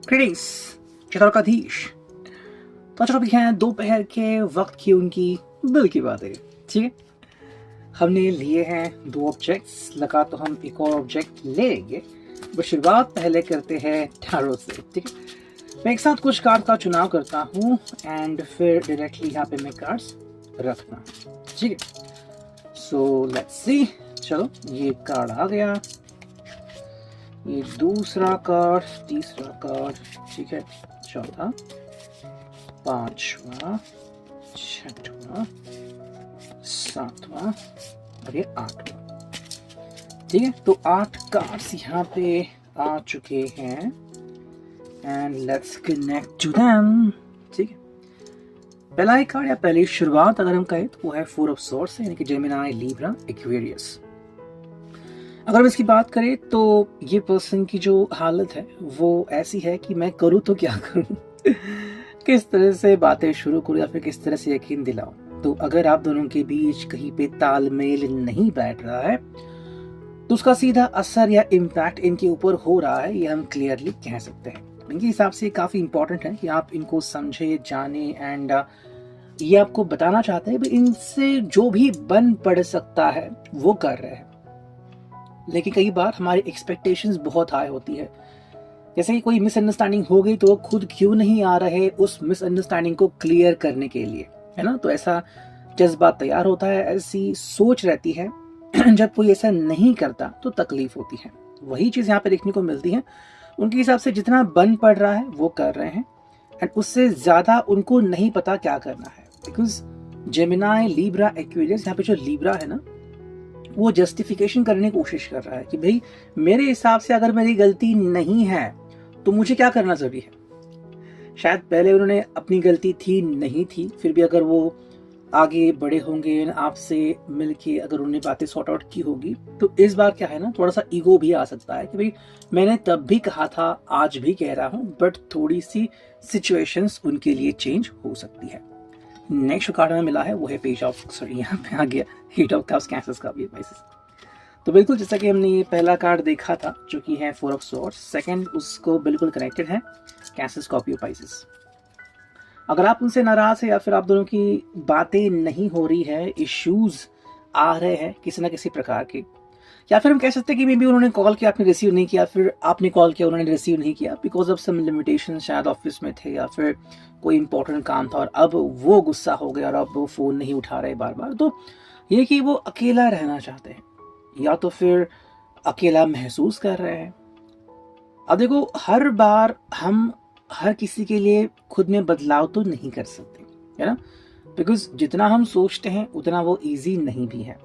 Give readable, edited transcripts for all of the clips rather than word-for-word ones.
Greetings चित्रकाधीश। तो अच्छा topic है दोपहर के वक्त की उनकी दिल की बातें। ठीक है, हमने लिए हैं दो ऑब्जेक्ट्स, लगा तो हम एक और ऑब्जेक्ट लेंगे, बट शुरुआत पहले करते हैं टैरो से। ठीक है, मैं एक साथ कुछ कार्ड का चुनाव करता हूँ एंड फिर डायरेक्टली यहाँ पे मैं कार्ड्स रखना। ठीक है, सो लेट्स सी। चलो, ये कार्ड आ गया, ये दूसरा कार्ड, तीसरा कार्ड, ठीक है, चौथा, पांचवा, छठवा, सातवां और ये आठवां। ठीक है, तो 8 कार्ड्स यहाँ पे आ चुके हैं and let's connect to them. ठीक है, पहला ही कार्ड या पहली शुरुआत अगर हम कहें तो वो है 4 ऑफ स्वॉर्ड्स, यानी कि जेमिनी, लिब्रा, एक्वेरियस। अगर हम इसकी बात करें तो ये पर्सन की जो हालत है वो ऐसी है कि मैं करूँ तो क्या करूँ किस तरह से बातें शुरू करूँ या फिर किस तरह से यकीन दिलाऊं। तो अगर आप दोनों के बीच कहीं पे तालमेल नहीं बैठ रहा है तो उसका सीधा असर या इम्पैक्ट इनके ऊपर हो रहा है, ये हम क्लियरली कह सकते हैं। इनके हिसाब से काफ़ी इंपॉर्टेंट है कि आप इनको समझे, जाने एंड ये आपको बताना चाहते हैं इनसे जो भी बन पड़ सकता है वो कर रहे हैं। लेकिन कई बार हमारी एक्सपेक्टेशंस बहुत हाई होती है, जैसे कि कोई मिसअंडरस्टैंडिंग हो गई तो वो खुद क्यों नहीं आ रहे उस मिसअंडरस्टैंडिंग को क्लियर करने के लिए, है ना। तो ऐसा जज्बा तैयार होता है, ऐसी सोच रहती है। जब कोई ऐसा नहीं करता तो तकलीफ होती है। वही चीज़ यहाँ पे देखने को मिलती है। उनके हिसाब से जितना बन पड़ रहा है वो कर रहे हैं एंड उससे ज़्यादा उनको नहीं पता क्या करना है। बिकॉज जेमिनी, लिब्रा, एक्वेरियस, यहाँ पे जो लिब्रा है ना वो जस्टिफिकेशन करने की कोशिश कर रहा है कि भाई मेरे हिसाब से अगर मेरी गलती नहीं है तो मुझे क्या करना जरूरी है। शायद पहले उन्होंने अपनी गलती थी नहीं थी, फिर भी अगर वो आगे बड़े होंगे, आपसे मिलके अगर उन्होंने बातें सॉर्ट आउट की होगी तो इस बार क्या है ना, थोड़ा सा ईगो भी आ सकता है कि भाई मैंने तब भी कहा था, आज भी कह रहा हूँ, बट थोड़ी सी सिचुएशंस उनके लिए चेंज हो सकती है। नेक्स्ट कार्ड में मिला है वो है पेज ऑफ, सॉरी यहाँ पे आ गया एट ऑफ कप्स, कैंसर्स का भी एडवाइसेस। तो बिल्कुल जैसा कि हमने ये पहला कार्ड देखा था जो कि है 4 ऑफ स्वॉर्ड्स, सेकंड उसको बिल्कुल कनेक्टेड है, कैंसर, स्कॉर्पियो, पाइसेस। अगर आप उनसे नाराज है या फिर आप दोनों की बातें नहीं हो रही है, इश्यूज आ रहे हैं किसी ना किसी प्रकार के, या फिर हम कह सकते हैं कि मे बी उन्होंने कॉल किया, आपने रिसीव नहीं किया, फिर आपने कॉल किया, उन्होंने रिसीव नहीं किया बिकॉज ऑफ सम लिमिटेशन, शायद ऑफिस में थे या फिर कोई इंपॉर्टेंट काम था और अब वो गुस्सा हो गया और अब वो फ़ोन नहीं उठा रहे बार बार। तो ये कि वो अकेला रहना चाहते हैं या तो फिर अकेला महसूस कर रहे हैं। अब देखो, हर बार हम हर किसी के लिए खुद में बदलाव तो नहीं कर सकते, है ना, बिकॉज जितना हम सोचते हैं उतना वो ईजी नहीं भी है।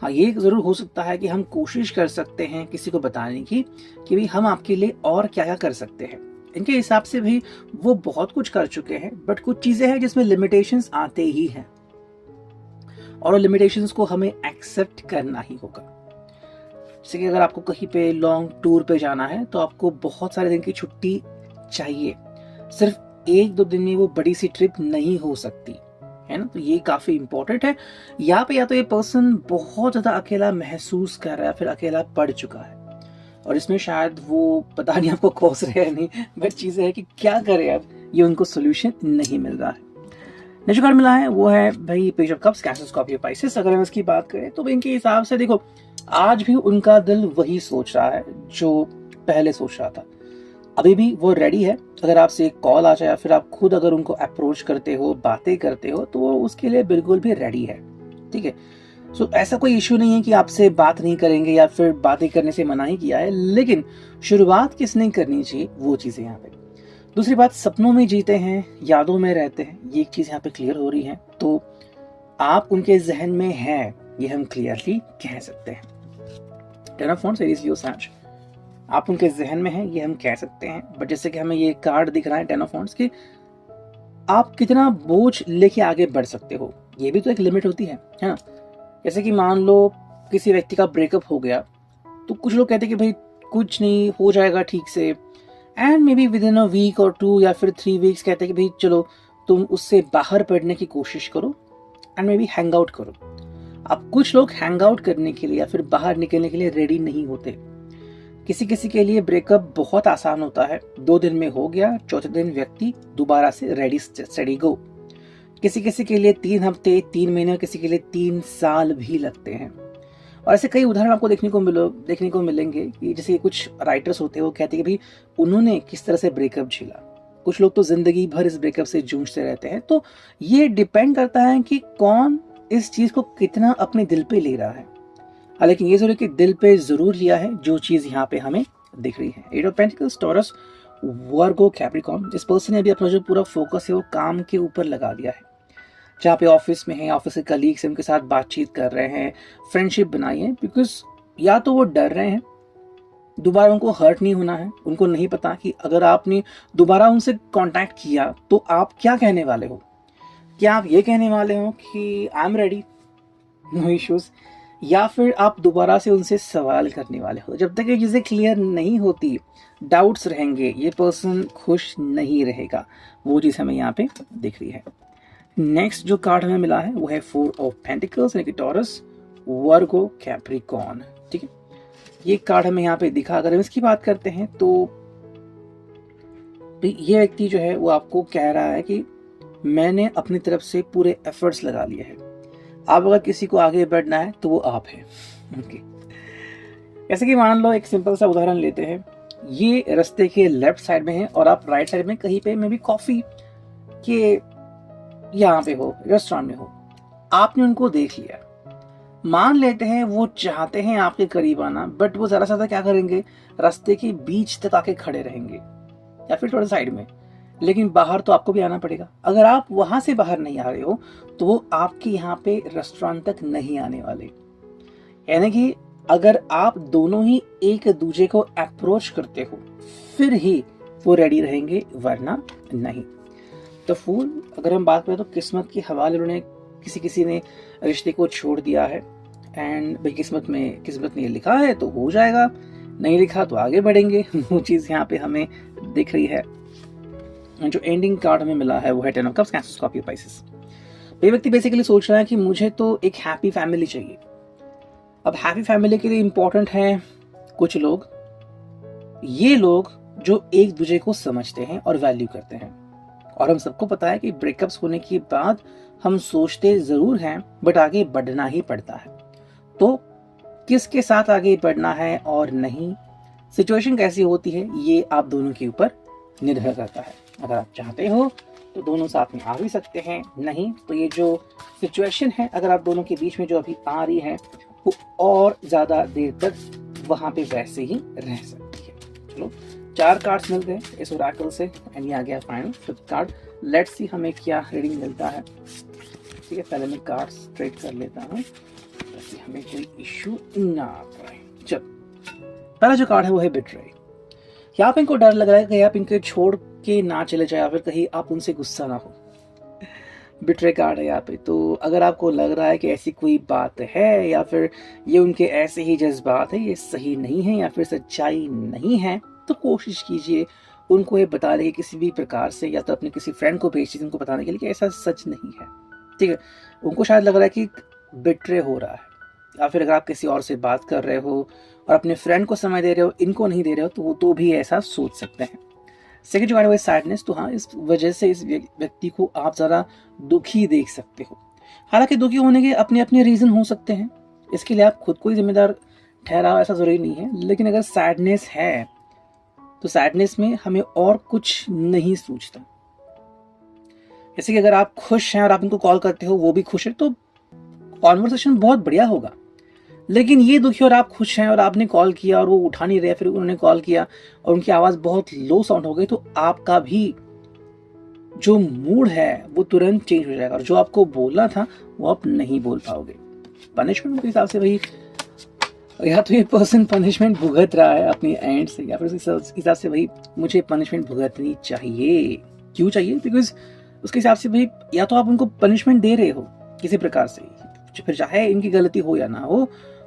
हाँ, ये ज़रूर हो सकता है कि हम कोशिश कर सकते हैं किसी को बताने की कि भाई हम आपके लिए और क्या क्या कर सकते हैं। इनके हिसाब से भी वो बहुत कुछ कर चुके हैं, बट कुछ चीज़ें हैं जिसमें लिमिटेशंस आते ही हैं और लिमिटेशंस को हमें एक्सेप्ट करना ही होगा। जैसे कि अगर आपको कहीं पे लॉन्ग टूर पे जाना है तो आपको बहुत सारे दिन की छुट्टी चाहिए, सिर्फ 1-2 दिन में वो बड़ी सी ट्रिप नहीं हो सकती, है ना। तो ये काफ़ी इंपॉर्टेंट है। यहाँ पे या तो ये पर्सन बहुत ज़्यादा अकेला महसूस कर रहा है, फिर अकेला पड़ चुका है और इसमें शायद वो पता नहीं आपको कोस रहे हैं नहीं, बट चीज़ें है कि क्या करें अब, ये उनको सोल्यूशन नहीं मिल रहा है। नेक्स्ट कार्ड मिला है वो है भाई page of cups, cancer, Scorpio, Pisces. अगर हम इसकी बात करें तो इनके हिसाब से देखो, आज भी उनका दिल वही सोच रहा है जो पहले सोच रहा था। अभी भी वो रेडी है, अगर आपसे एक कॉल आ जाए या फिर आप खुद अगर उनको अप्रोच करते हो, बातें करते हो, तो वो उसके लिए बिल्कुल भी रेडी है। ठीक है, सो ऐसा कोई इश्यू नहीं है कि आपसे बात नहीं करेंगे या फिर बातें करने से मना ही किया है, लेकिन शुरुआत किसने करनी चाहिए वो चीज़ें यहाँ पे। दूसरी बात, सपनों में जीते हैं, यादों में रहते हैं, ये एक चीज़ यहाँ पे क्लियर हो रही है। तो आप उनके जहन में हैं, ये हम क्लियरली कह सकते हैं। टेन ऑफ वांड्स, एरीज, लियो, सैज, आप उनके जहन में हैं, ये हम कह सकते हैं। बट जैसे कि हमें ये कार्ड दिख रहा है टेन ऑफ वांड्स की, आप कितना बोझ लेके आगे बढ़ सकते हो, ये भी तो एक लिमिट होती है ना। जैसे कि मान लो किसी व्यक्ति का ब्रेकअप हो गया तो कुछ लोग कहते हैं कि भाई कुछ नहीं, हो जाएगा ठीक से, and maybe within a week और 2 या फिर 3 वीक्स कहते हैं कि भाई चलो तुम उससे बाहर पढ़ने की कोशिश करो and may be hang out करो। अब कुछ लोग हैंग आउट करने के लिए या फिर बाहर निकलने के लिए रेडी नहीं होते, किसी किसी के लिए ब्रेकअप बहुत आसान होता है, 2 दिन में हो गया, चौथे दिन व्यक्ति दोबारा से रेडी स्टडी गो। किसी किसी के लिए 3 हफ्ते, 3 महीने, किसी के लिए 3 साल भी लगते हैं। और ऐसे कई उदाहरण आपको देखने को मिलेंगे कि जैसे कुछ राइटर्स होते हैं, वो कहते हैं कि भाई उन्होंने किस तरह से ब्रेकअप झेला। कुछ लोग तो जिंदगी भर इस ब्रेकअप से जूझते रहते हैं। तो ये डिपेंड करता है कि कौन इस चीज को कितना अपने दिल पे ले रहा है। हालांकि ये जरूर कि दिल पे जरूर लिया है जो चीज यहाँ पे हमें दिख रही है। 8 of pentacles, taurus, Virgo, Capricorn. जिस पर्सन ने अभी अपना जो पूरा फोकस है वो काम के ऊपर लगा दिया है, जहाँ पे ऑफिस में है, ऑफिस के कलीग्स उनके साथ बातचीत कर रहे हैं, फ्रेंडशिप बनाई है, बिकॉज या तो वो डर रहे हैं दोबारा उनको हर्ट नहीं होना है। उनको नहीं पता कि अगर आपने दोबारा उनसे कांटेक्ट किया तो आप क्या कहने वाले हो। क्या आप ये कहने वाले हो कि I am ready, no issues, या फिर आप दोबारा से उनसे सवाल करने वाले हो। जब तक ये चीज़ें क्लियर नहीं होती, डाउट्स रहेंगे, ये पर्सन खुश नहीं रहेगा। वो चीज़ हमें यहाँ पे दिख रही है। नेक्स्ट जो कार्ड हमें मिला है वो है 4 ऑफ पेंटिकल्स, यानी कि टॉरस, वर्गो, कैप्रिकॉर्न। ठीक है, ये कार्ड हमें यहाँ पे दिखा। अगर हम इसकी बात करते हैं तो ये व्यक्ति जो है वो आपको कह रहा है कि मैंने अपनी तरफ से पूरे एफर्ट्स लगा लिए हैं। आप अगर किसी को आगे बढ़ना है तो वो आप है। ओके, जैसे कि मान लो एक सिंपल सा उदाहरण लेते हैं। ये रास्ते के लेफ्ट साइड में है और आप राइट साइड में कहीं पे मे भी कॉफी के यहाँ पे हो, रेस्टोरेंट में हो। आपने उनको देख लिया, मान लेते हैं वो चाहते हैं आपके करीब आना, बट वो जरा सा क्या करेंगे, रास्ते के बीच तक आके खड़े रहेंगे या फिर थोड़ा साइड में। लेकिन बाहर तो आपको भी आना पड़ेगा। अगर आप वहां से बाहर नहीं आ रहे हो तो वो आपके यहाँ पे रेस्टोरेंट तक नहीं आने वाले। यानी कि अगर आप दोनों ही एक दूसरे को अप्रोच करते हो फिर ही वो रेडी रहेंगे, वरना नहीं। तो फूल, अगर हम बात करें तो किस्मत के हवाले उन्होंने किसी ने रिश्ते को छोड़ दिया है। एंड भाई किस्मत ने ये लिखा है तो हो जाएगा, नहीं लिखा तो आगे बढ़ेंगे। वो चीज़ यहाँ पे हमें दिख रही है। जो एंडिंग कार्ड हमें मिला है वो है 10 of cups, cancer, Scorpio, Pisces. ये व्यक्ति बेसिकली सोच रहा है कि मुझे तो एक हैप्पी फैमिली चाहिए। अब हैप्पी फैमिली के लिए इंपॉर्टेंट है कुछ लोग, ये लोग जो एक दूसरे को समझते हैं और वैल्यू करते हैं। और हम सबको पता है कि ब्रेकअप्स होने के बाद हम सोचते जरूर हैं बट आगे बढ़ना ही पड़ता है। तो किसके साथ आगे बढ़ना है और नहीं, सिचुएशन कैसी होती है, ये आप दोनों के ऊपर निर्भर करता है। अगर आप चाहते हो तो दोनों साथ में आ भी सकते हैं, नहीं तो ये जो सिचुएशन है अगर आप दोनों के बीच में जो अभी आ रही है वो और ज्यादा देर तक वहां पे वैसे ही रह सकती है। चलो 4 कार्ड्स मिल गए इस ओरेकल से एंड ये आ गया final 5th card. Let's see हमें क्या रीडिंग मिलता है। ठीक है, पहले मैं कार्ड स्ट्रेट कर लेता हूँ ताकि हमें कोई इश्यू ना पाए। चलो, पहला जो कार्ड है वो है बिट्रे। यहाँ पे इनको डर लग रहा है कि आप इनके छोड़ के ना चले जाए या फिर कहीं आप उनसे गुस्सा ना हो। बिट्रे कार्ड है यहाँ पे। तो अगर आपको लग रहा है कि ऐसी कोई बात है या फिर ये उनके ऐसे ही जज्बात है, ये सही नहीं है या फिर सच्चाई नहीं है, तो कोशिश कीजिए उनको ये बताने की किसी भी प्रकार से, या तो अपने किसी फ्रेंड को भेज दीजिए उनको बताने के लिए कि ऐसा सच नहीं है। ठीक है, उनको शायद लग रहा है कि बिट्रे हो रहा है, या फिर अगर आप किसी और से बात कर रहे हो और अपने फ्रेंड को समय दे रहे हो, इनको नहीं दे रहे हो, तो वो तो भी ऐसा सोच सकते हैं। सेकंड जो है सैडनेस। तो हाँ, इस वजह से इस व्यक्ति को आप ज़रा दुखी देख सकते हो। हालांकि दुखी होने के अपने अपने रीज़न हो सकते हैं, इसके लिए आप खुद को ही जिम्मेदार ठहराओ, ऐसा ज़रूरी नहीं है। लेकिन अगर सैडनेस है तो सैडनेस में हमें और कुछ नहीं सूझता। जैसे कि अगर आप खुश हैं और आप उनको कॉल करते हो, वो भी खुश है, तो कॉन्वर्सेशन बहुत बढ़िया होगा। लेकिन ये दुखी और आप खुश हैं और आपने कॉल किया और वो उठा नहीं रहे, फिर उन्होंने कॉल किया और उनकी आवाज़ बहुत लो साउंड हो गई, तो आपका भी जो मूड है वो तुरंत चेंज हो जाएगा और जो आपको बोलना था वो आप नहीं बोल पाओगे। पनिशमेंट के हिसाब से भाई, या तो ये पर्सन पनिशमेंट भुगत रहा है अपनी एंड से, या फिर उस हिसाब से भाई मुझे पनिशमेंट भुगतनी चाहिए। क्यों चाहिए? बिकॉज उसके हिसाब से भाई या तो आप उनको पनिशमेंट दे रहे हो किसी प्रकार से, फिर चाहे इनकी गलती हो या ना हो,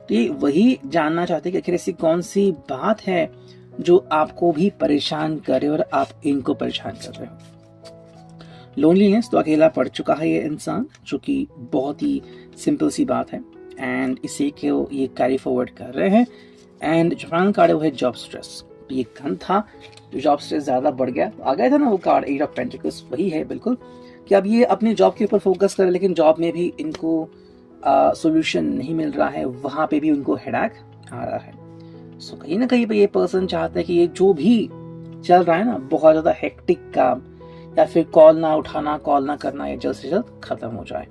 तो ये वही जानना चाहते हैं कि आखिर ऐसी कौन सी बात है जो आपको भी परेशान करे और आप इनको परेशान कर रहे हो। लोनलीनेस, तो अकेला पड़ चुका है ये इंसान, जो कि बहुत ही सिंपल सी बात है एंड इसी को ये कैरी फॉरवर्ड कर रहे हैं। एंड जो फाइनल कार्ड है वो है जॉब स्ट्रेस। तो ये गन था, जो जॉब स्ट्रेस ज़्यादा बढ़ गया तो आ गया था ना वो कार्ड एट ऑफ पेंटिकल्स, वही है बिल्कुल कि अब ये अपने जॉब के ऊपर फोकस करें, लेकिन जॉब में भी इनको सोल्यूशन नहीं मिल रहा है, वहाँ पे भी उनको हेडेक आ रहा है। सो कहीं ना कहीं पे ये पर्सन चाहता है कि ये जो भी चल रहा है ना बहुत ज़्यादा हेक्टिक काम या फिर कॉल ना उठाना, कॉल ना करना, ये जल्द से जल्द खत्म हो जाए।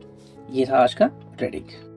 ये था आज का रीडिंग।